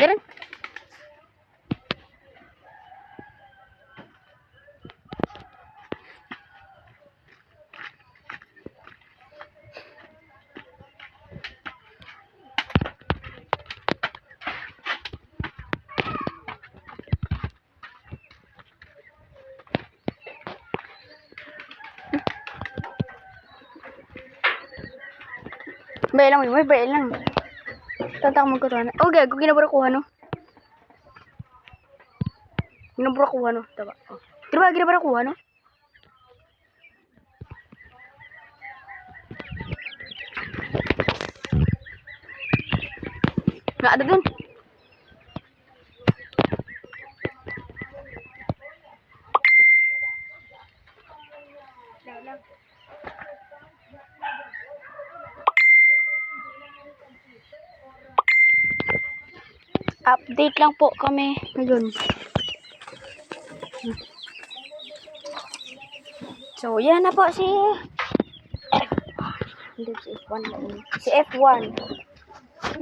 Diyan. Bayar lang, may bayar lang. Tantang magkutuhan. Oh, gago, ginabura kuha, no? Ginabura kuha, no? Taba. Oh. Diba, ginabura kuha, no? Nggak ada, dun. Update lang po kami ngayon. So, yan na po si hindi si F1 na yun. Si F1.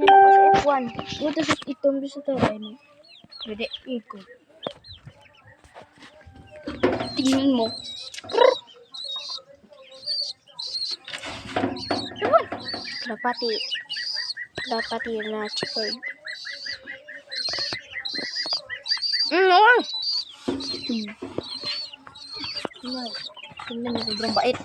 Yan na po si F1. Ito sa itong sa tayo mo. Pwede. Ikot. Tingin mo. Dapati na chicken. No. Tingnan mo, sobrang bait.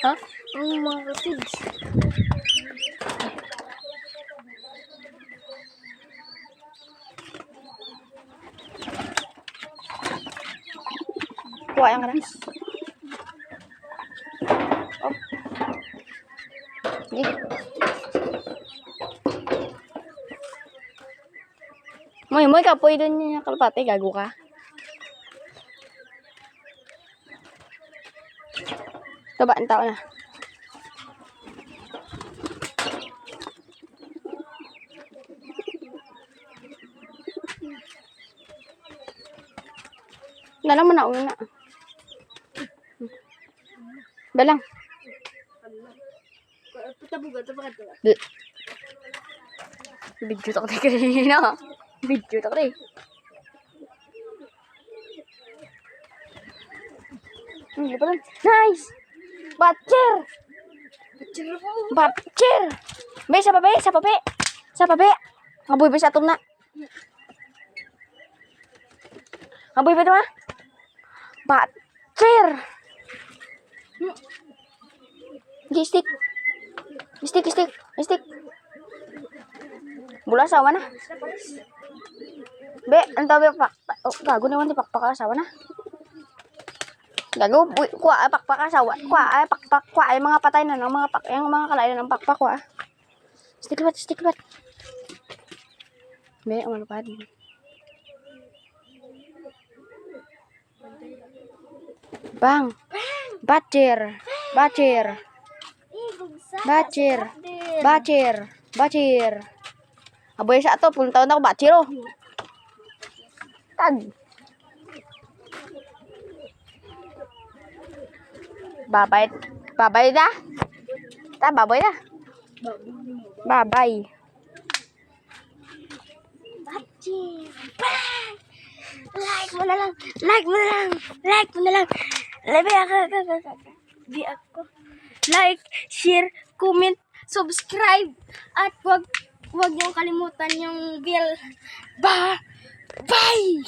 Ha? Ang mga kids. Kuha yang keras. Oh. Gih. Moy kapoy doon yung kalapate, gago ka. Coba ang tao na. Wala naman na una. Balang. Tabuga, tabuga. Video tak kanina. Video tak rin. Nice! Batcher! Batcher! Be, sa babe, sa babe. Sa babe. Ngaboy ba sa atom na? Ngaboy ba ito ha? Batcher! Stick. Stick. Bula asawa na. Be, ang tabi pak. Oh, gago naman di pakpak asawa na. Gago, kuha pakpak asawa. Kuha ay mga patay na ng mga pak, yung mga kalain ng pakpak kuha. Stick lot. Be, umalupad. Bang. Batcher. Aboy sa ato, pulong taon ako batcher oh. Tag. Babay dah. Ta babay dah. Babay. Like mo na lang. Di ako. Like, share, comment, subscribe, at wag niyong kalimutan yung bell. Bye!